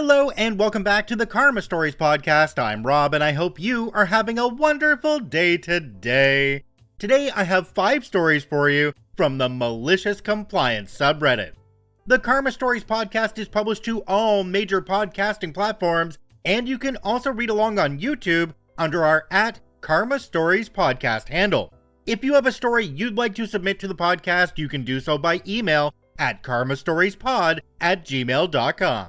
Hello and welcome back to the Karma Stories podcast. I'm Rob and I hope you are having a wonderful day today. Today I have 5 stories for you from the Malicious Compliance subreddit. The Karma Stories podcast is published to all major podcasting platforms, and you can also read along on YouTube under our @Karma Stories podcast handle. If you have a story you'd like to submit to the podcast, you can do so by email at karmastoriespod@gmail.com.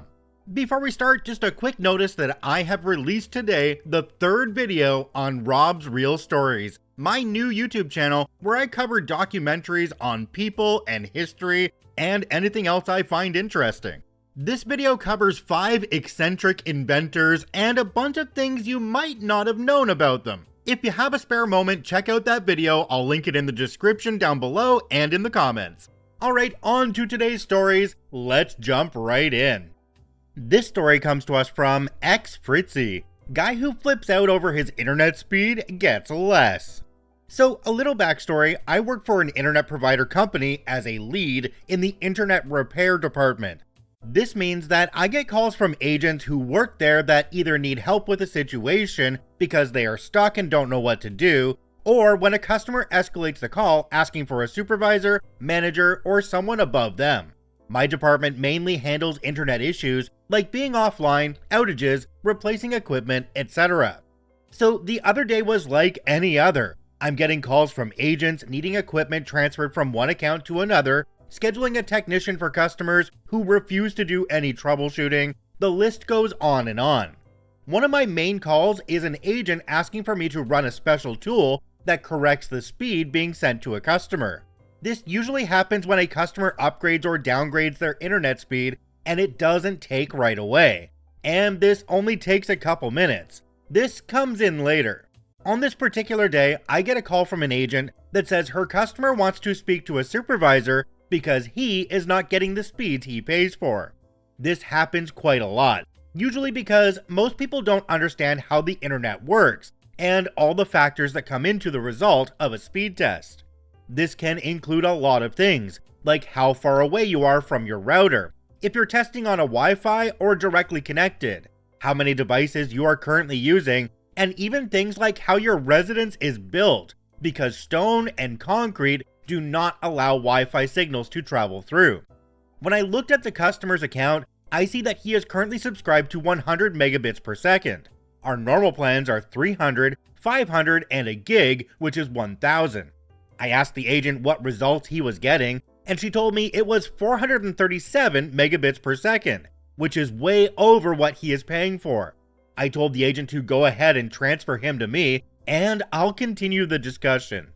Before we start, just a quick notice that I have released today the 3rd video on Rob's Real Stories, my new YouTube channel where I cover documentaries on people and history and anything else I find interesting. This video covers 5 eccentric inventors and a bunch of things you might not have known about them. If you have a spare moment, check out that video. I'll link it in the description down below and in the comments. Alright, on to today's stories. Let's jump right in. This story comes to us from Fritzy. Guy who flips out over his internet speed gets less. So, a little backstory, I work for an internet provider company as a lead in the internet repair department. This means that I get calls from agents who work there that either need help with a situation because they are stuck and don't know what to do, or when a customer escalates the call asking for a supervisor, manager, or someone above them. My department mainly handles internet issues like being offline, outages, replacing equipment, etc. So the other day was like any other. I'm getting calls from agents needing equipment transferred from one account to another, scheduling a technician for customers who refuse to do any troubleshooting. The list goes on and on. One of my main calls is an agent asking for me to run a special tool that corrects the speed being sent to a customer. This usually happens when a customer upgrades or downgrades their internet speed, and it doesn't take right away. And this only takes a couple minutes. This comes in later. On this particular day, I get a call from an agent that says her customer wants to speak to a supervisor because he is not getting the speeds he pays for. This happens quite a lot, usually because most people don't understand how the internet works and all the factors that come into the result of a speed test. This can include a lot of things, like how far away you are from your router, if you're testing on a Wi-Fi or directly connected, how many devices you are currently using, and even things like how your residence is built, because stone and concrete do not allow Wi-Fi signals to travel through. When I looked at the customer's account, I see that he is currently subscribed to 100 megabits per second. Our normal plans are 300, 500, and a gig, which is 1000. I asked the agent what results he was getting, and she told me it was 437 megabits per second, which is way over what he is paying for. I told the agent to go ahead and transfer him to me, and I'll continue the discussion.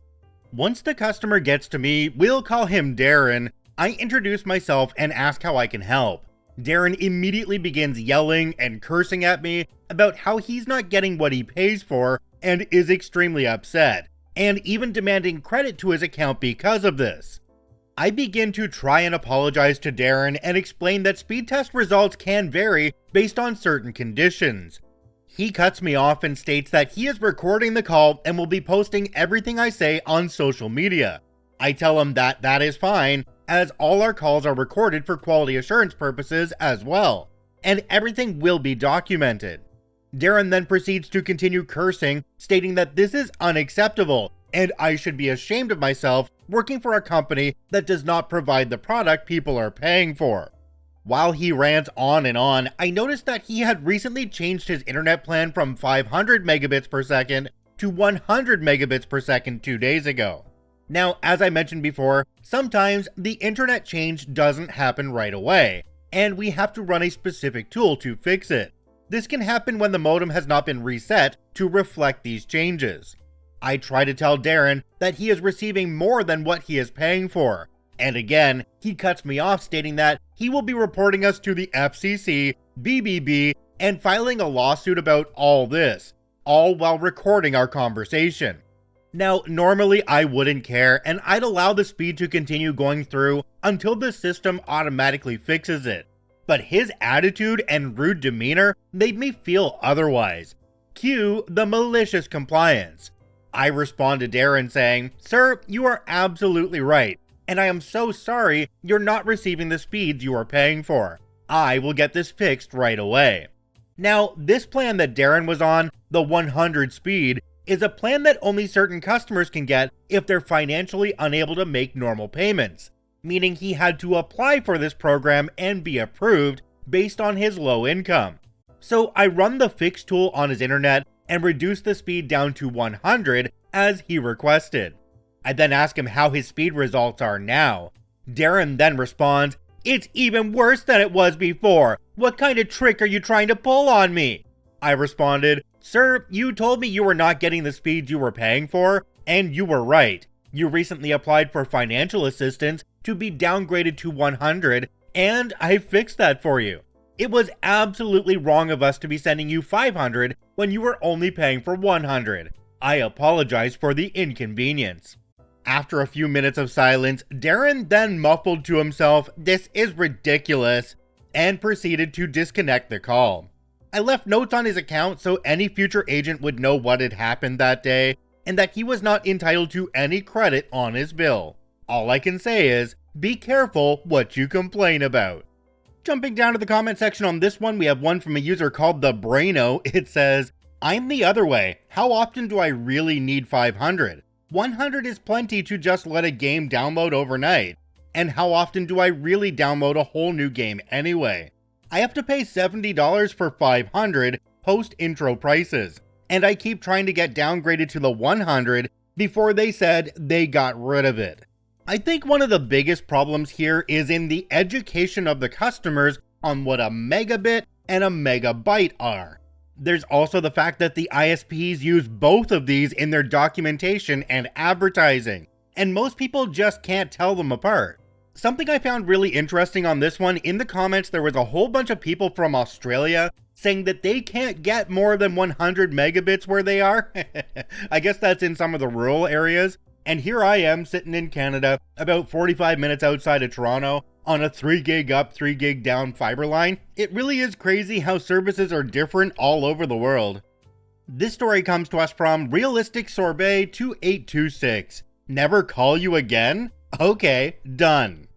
Once the customer gets to me, we'll call him Darren. I introduce myself and ask how I can help. Darren immediately begins yelling and cursing at me about how he's not getting what he pays for and is extremely upset, and even demanding credit to his account because of this. I begin to try and apologize to Darren and explain that speed test results can vary based on certain conditions. He cuts me off and states that he is recording the call and will be posting everything I say on social media. I tell him that that is fine, as all our calls are recorded for quality assurance purposes as well, and everything will be documented. Darren then proceeds to continue cursing, stating that this is unacceptable, and I should be ashamed of myself working for a company that does not provide the product people are paying for. While he rants on and on, I noticed that he had recently changed his internet plan from 500 megabits per second to 100 megabits per second 2 days ago. Now, as I mentioned before, sometimes the internet change doesn't happen right away, and we have to run a specific tool to fix it. This can happen when the modem has not been reset to reflect these changes. I try to tell Darren that he is receiving more than what he is paying for, and again, he cuts me off stating that he will be reporting us to the FCC, BBB, and filing a lawsuit about all this, all while recording our conversation. Now, normally I wouldn't care, and I'd allow the speed to continue going through until the system automatically fixes it. But his attitude and rude demeanor made me feel otherwise. Cue the Malicious Compliance. I respond to Darren saying, "Sir, you are absolutely right, and I am so sorry you're not receiving the speeds you are paying for. I will get this fixed right away. Now, this plan that Darren was on, the 100 speed, is a plan that only certain customers can get if they're financially unable to make normal payments, meaning he had to apply for this program and be approved based on his low income. So I run the fix tool on his internet and reduce the speed down to 100 as he requested. I then ask him how his speed results are now. Darren then responds, "It's even worse than it was before. What kind of trick are you trying to pull on me?" I responded, "Sir, you told me you were not getting the speeds you were paying for, and you were right. You recently applied for financial assistance to be downgraded to 100, and I fixed that for you. It was absolutely wrong of us to be sending you 500 when you were only paying for 100. I apologize for the inconvenience." After a few minutes of silence, Darren then muffled to himself, "This is ridiculous," and proceeded to disconnect the call. I left notes on his account so any future agent would know what had happened that day, and that he was not entitled to any credit on his bill. All I can say is, be careful what you complain about. Jumping down to the comment section on this one, we have one from a user called The Braino. It says, "I'm the other way. How often do I really need 500? 100 is plenty to just let a game download overnight. And how often do I really download a whole new game anyway? I have to pay $70 for 500 post-intro prices, and I keep trying to get downgraded to the 100 before they said they got rid of it." I think one of the biggest problems here is in the education of the customers on what a megabit and a megabyte are. There's also the fact that the ISPs use both of these in their documentation and advertising, and most people just can't tell them apart. Something I found really interesting on this one, in the comments there was a whole bunch of people from Australia saying that they can't get more than 100 megabits where they are. I guess that's in some of the rural areas. And here I am sitting in Canada, about 45 minutes outside of Toronto, on a 3 gig up, 3 gig down fiber line. It really is crazy how services are different all over the world. This story comes to us from Realistic Sorbet 2826. Never call you again? Okay, done.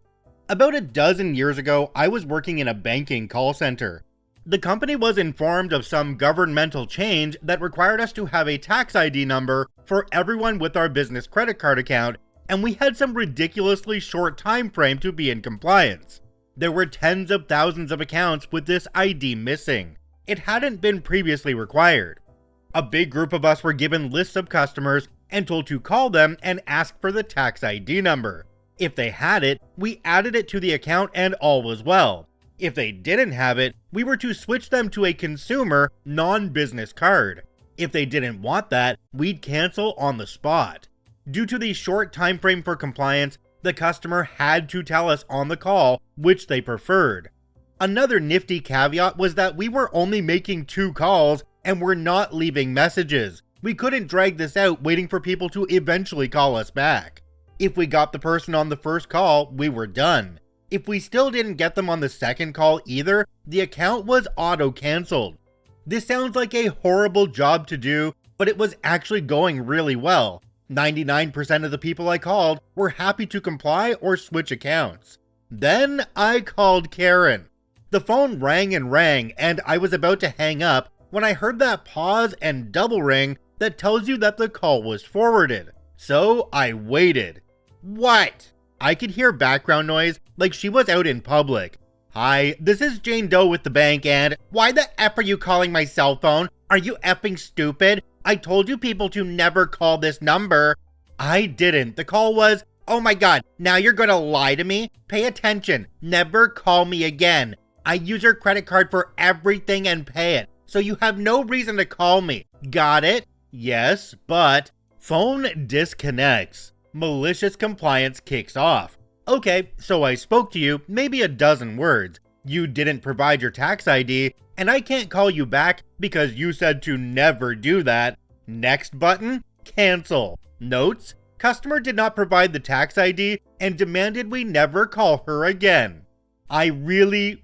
About a dozen years ago, I was working in a banking call center. The company was informed of some governmental change that required us to have a tax ID number for everyone with our business credit card account, and we had some ridiculously short time frame to be in compliance. There were tens of thousands of accounts with this ID missing. It hadn't been previously required. A big group of us were given lists of customers and told to call them and ask for the tax ID number. If they had it, we added it to the account and all was well. If they didn't have it, we were to switch them to a consumer, non-business card. If they didn't want that, we'd cancel on the spot. Due to the short time frame for compliance, the customer had to tell us on the call which they preferred. Another nifty caveat was that we were only making 2 calls and were not leaving messages. We couldn't drag this out waiting for people to eventually call us back. If we got the person on the first call, we were done. If we still didn't get them on the second call either, the account was auto-canceled. This sounds like a horrible job to do, but it was actually going really well. 99% of the people I called were happy to comply or switch accounts. Then I called Karen. The phone rang and rang, and I was about to hang up when I heard that pause and double ring that tells you that the call was forwarded. So I waited. What? I could hear background noise like she was out in public. "Hi, this is Jane Doe with the bank and..." "Why the F are you calling my cell phone? Are you effing stupid? I told you people to never call this number." I didn't. The call was, "Oh my god, now you're gonna lie to me? Pay attention. Never call me again. I use your credit card for everything and pay it, so you have no reason to call me. Got it?" "Yes, but..." Phone disconnects. Malicious Compliance kicks off. "Okay, so I spoke to you maybe a dozen words. You didn't provide your tax ID, and I can't call you back because you said to never do that. Next button, cancel. Notes, customer did not provide the tax ID and demanded we never call her again." I really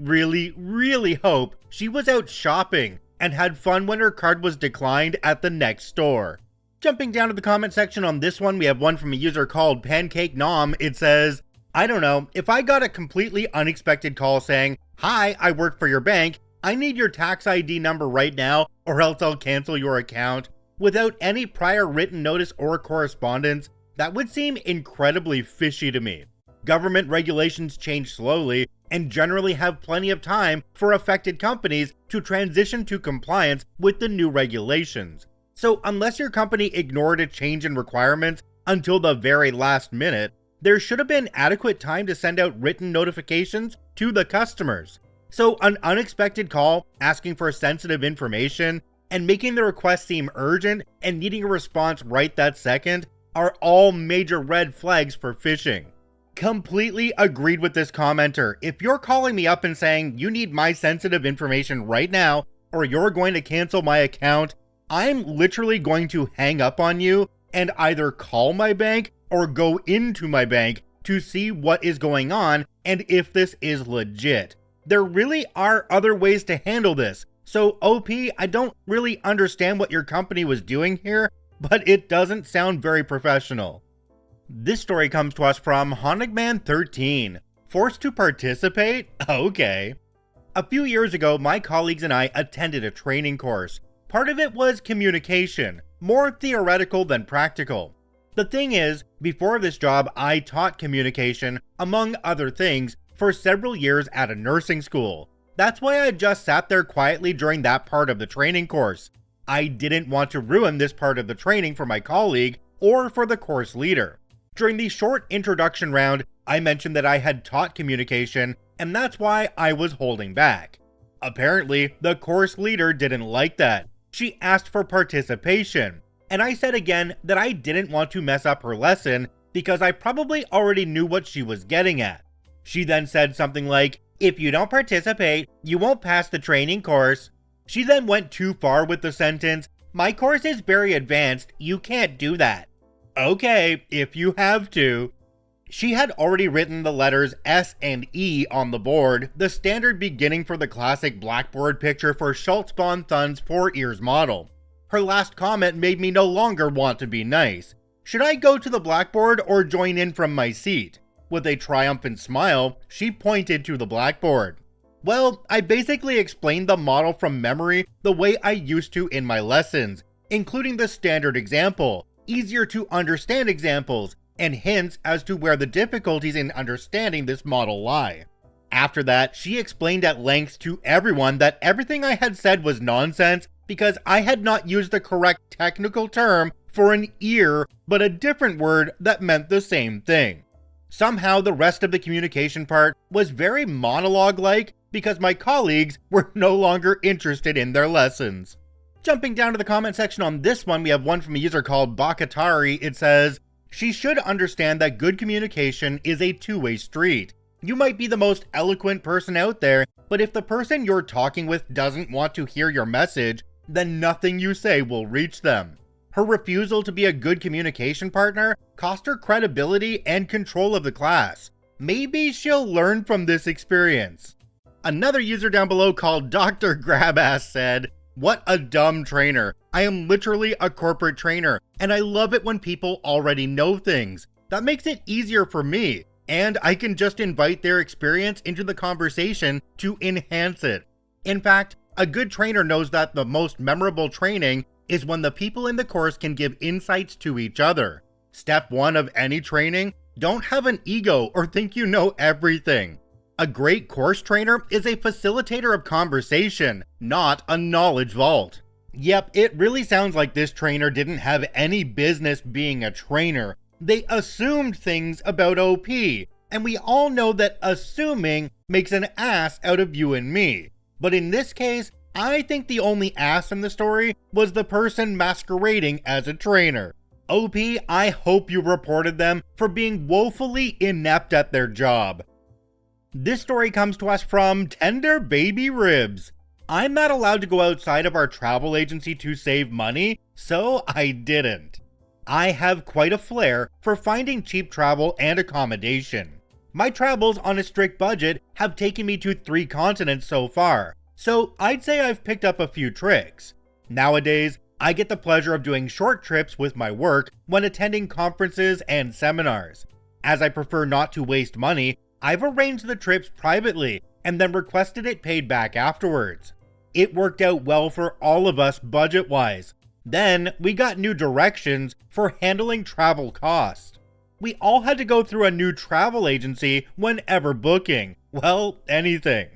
hope she was out shopping and had fun when her card was declined at the next store. Jumping down to the comment section on this one, we have one from a user called Pancake Nom. It says, I don't know, if I got a completely unexpected call saying, "Hi, I work for your bank, I need your tax ID number right now or else I'll cancel your account," without any prior written notice or correspondence, that would seem incredibly fishy to me. Government regulations change slowly and generally have plenty of time for affected companies to transition to compliance with the new regulations. So unless your company ignored a change in requirements until the very last minute, there should have been adequate time to send out written notifications to the customers. So an unexpected call asking for sensitive information and making the request seem urgent and needing a response right that second are all major red flags for phishing. Completely agreed with this commenter. If you're calling me up and saying you need my sensitive information right now or you're going to cancel my account, I'm literally going to hang up on you and either call my bank or go into my bank to see what is going on and if this is legit. There really are other ways to handle this. So OP, I don't really understand what your company was doing here, but it doesn't sound very professional. This story comes to us from Honigman13. Forced to participate? Okay. A few years ago, my colleagues and I attended a training course. Part of it was communication, more theoretical than practical. The thing is, before this job, I taught communication, among other things, for several years at a nursing school. That's why I just sat there quietly during that part of the training course. I didn't want to ruin this part of the training for my colleague or for the course leader. During the short introduction round, I mentioned that I had taught communication, and that's why I was holding back. Apparently, the course leader didn't like that. She asked for participation, and I said again that I didn't want to mess up her lesson because I probably already knew what she was getting at. She then said something like, "If you don't participate, you won't pass the training course." She then went too far with the sentence, "My course is very advanced, you can't do that." Okay, if you have to. She had already written the letters S and E on the board, the standard beginning for the classic blackboard picture for Schultz von Thun's 4 ears model. Her last comment made me no longer want to be nice. Should I go to the blackboard or join in from my seat? With a triumphant smile, she pointed to the blackboard. Well, I basically explained the model from memory the way I used to in my lessons, including the standard example, easier to understand examples, and hints as to where the difficulties in understanding this model lie. After that, she explained at length to everyone that everything I had said was nonsense because I had not used the correct technical term for an ear, but a different word that meant the same thing. Somehow the rest of the communication part was very monologue-like because my colleagues were no longer interested in their lessons. Jumping down to the comment section on this one, we have one from a user called Bakatari. It says, "She should understand that good communication is a two-way street. You might be the most eloquent person out there, but if the person you're talking with doesn't want to hear your message, then nothing you say will reach them." Her refusal to be a good communication partner cost her credibility and control of the class. Maybe she'll learn from this experience. Another user down below called Dr. Grabass said, "What a dumb trainer. I am literally a corporate trainer, and I love it when people already know things. That makes it easier for me, and I can just invite their experience into the conversation to enhance it. In fact, a good trainer knows that the most memorable training is when the people in the course can give insights to each other. Step 1 of any training, don't have an ego or think you know everything. A great course trainer is a facilitator of conversation, not a knowledge vault." Yep, it really sounds like this trainer didn't have any business being a trainer. They assumed things about OP, and we all know that assuming makes an ass out of you and me. But in this case, I think the only ass in the story was the person masquerading as a trainer. OP, I hope you reported them for being woefully inept at their job. This story comes to us from Tender Baby Ribs. "I'm not allowed to go outside of our travel agency to save money, so I didn't." I have quite a flair for finding cheap travel and accommodation. My travels on a strict budget have taken me to 3 continents so far, so I'd say I've picked up a few tricks. Nowadays, I get the pleasure of doing short trips with my work when attending conferences and seminars. As I prefer not to waste money, I've arranged the trips privately and then requested it paid back afterwards. It worked out well for all of us budget-wise. Then, we got new directions for handling travel costs. We all had to go through a new travel agency whenever booking, well, anything.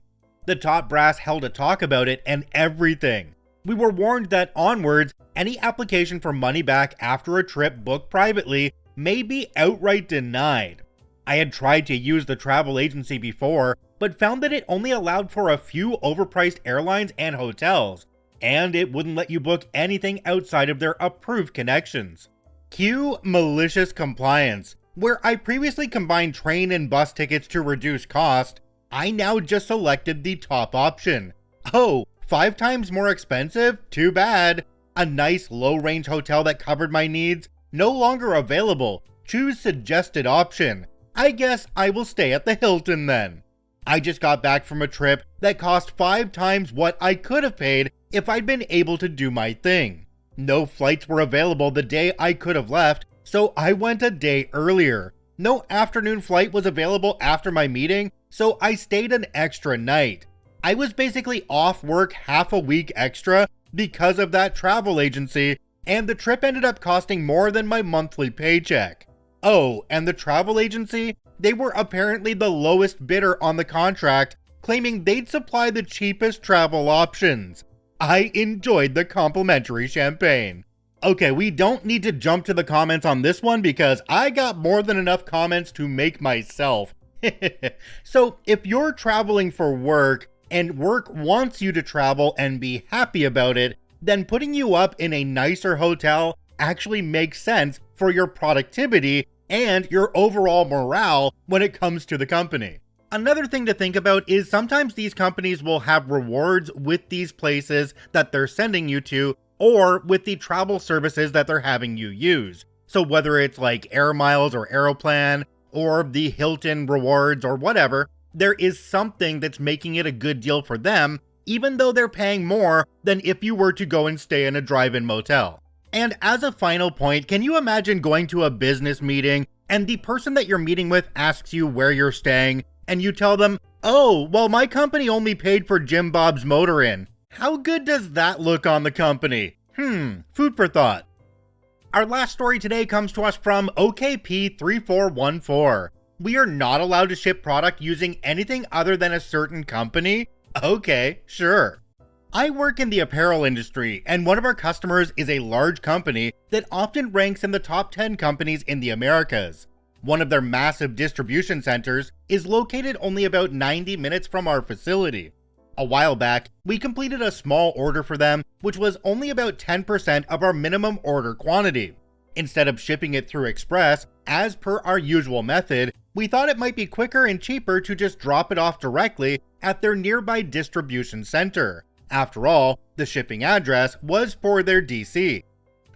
The top brass held a talk about it and everything. We were warned that onwards, any application for money back after a trip booked privately may be outright denied. I had tried to use the travel agency before, but found that it only allowed for a few overpriced airlines and hotels, and it wouldn't let you book anything outside of their approved connections. Cue Malicious Compliance. Where I previously combined train and bus tickets to reduce cost, I now just selected the top option. Oh, 5 times more expensive? Too bad. A nice low-range hotel that covered my needs? No longer available. Choose suggested option. I guess I will stay at the Hilton then. I just got back from a trip that cost 5 times what I could have paid if I'd been able to do my thing. No flights were available the day I could have left, so I went a day earlier. No afternoon flight was available after my meeting, so I stayed an extra night. I was basically off work half a week extra because of that travel agency, and the trip ended up costing more than my monthly paycheck. Oh, and the travel agency? They were apparently the lowest bidder on the contract, claiming they'd supply the cheapest travel options. I enjoyed the complimentary champagne. Okay, we don't need to jump to the comments on this one because I got more than enough comments to make myself. So, if you're traveling for work, and work wants you to travel and be happy about it, then putting you up in a nicer hotel actually makes sense for your productivity and your overall morale when it comes to the company. Another thing to think about is sometimes these companies will have rewards with these places that they're sending you to, or with the travel services that they're having you use. So whether it's like Air Miles or Aeroplan, or the Hilton rewards or whatever, there is something that's making it a good deal for them, even though they're paying more than if you were to go and stay in a drive-in motel. And as a final point, can you imagine going to a business meeting and the person that you're meeting with asks you where you're staying, and you tell them, "Oh, well, my company only paid for Jim Bob's Motor Inn." How good does that look on the company? Food for thought. Our last story today comes to us from OKP3414. We are not allowed to ship product using anything other than a certain company? Okay, sure. I work in the apparel industry, and one of our customers is a large company that often ranks in the top 10 companies in the Americas. One of their massive distribution centers is located only about 90 minutes from our facility. A while back, we completed a small order for them, which was only about 10% of our minimum order quantity. Instead of shipping it through Express, as per our usual method, we thought it might be quicker and cheaper to just drop it off directly at their nearby distribution center. After all, the shipping address was for their DC.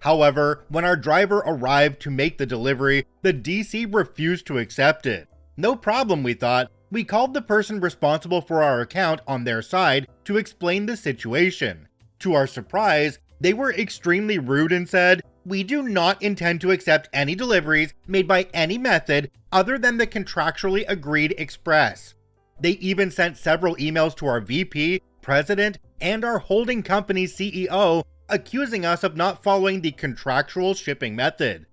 However, when our driver arrived to make the delivery, the DC refused to accept it. No problem, we thought. We called the person responsible for our account on their side to explain the situation. To our surprise, they were extremely rude and said, "We do not intend to accept any deliveries made by any method other than the contractually agreed express." They even sent several emails to our VP, president, and our holding company's CEO, accusing us of not following the contractual shipping method.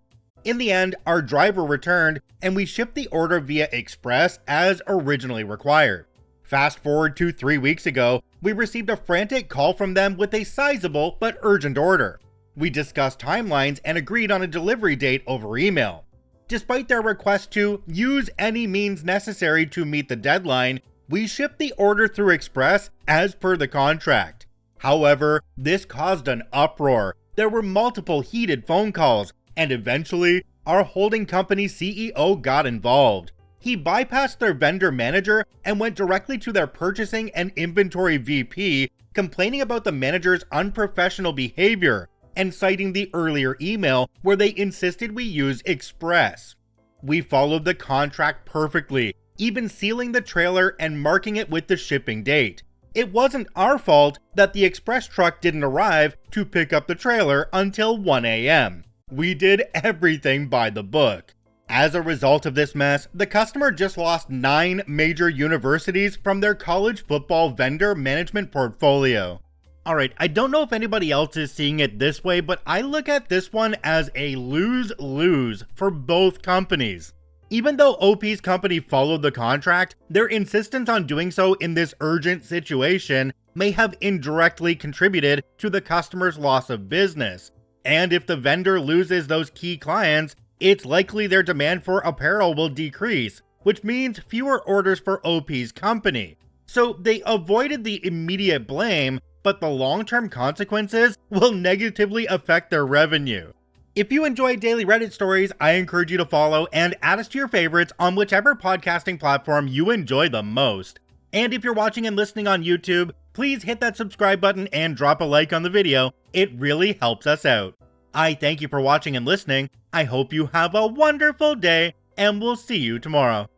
In the end, our driver returned, and we shipped the order via Express as originally required. Fast forward to 3 weeks ago, we received a frantic call from them with a sizable but urgent order. We discussed timelines and agreed on a delivery date over email. Despite their request to use any means necessary to meet the deadline, we shipped the order through Express as per the contract. However, this caused an uproar. There were multiple heated phone calls, and eventually, our holding company CEO got involved. He bypassed their vendor manager and went directly to their purchasing and inventory VP, complaining about the manager's unprofessional behavior and citing the earlier email where they insisted we use Express. We followed the contract perfectly, even sealing the trailer and marking it with the shipping date. It wasn't our fault that the express truck didn't arrive to pick up the trailer until 1 a.m. We did everything by the book. As a result of this mess, the customer just lost 9 major universities from their college football vendor management portfolio. Alright, I don't know if anybody else is seeing it this way, but I look at this one as a lose-lose for both companies. Even though OP's company followed the contract, their insistence on doing so in this urgent situation may have indirectly contributed to the customer's loss of business. And if the vendor loses those key clients, it's likely their demand for apparel will decrease, which means fewer orders for OP's company. So they avoided the immediate blame, but the long-term consequences will negatively affect their revenue. If you enjoy daily Reddit stories, I encourage you to follow and add us to your favorites on whichever podcasting platform you enjoy the most. And if you're watching and listening on YouTube, please hit that subscribe button and drop a like on the video. It really helps us out. I thank you for watching and listening. I hope you have a wonderful day, and we'll see you tomorrow.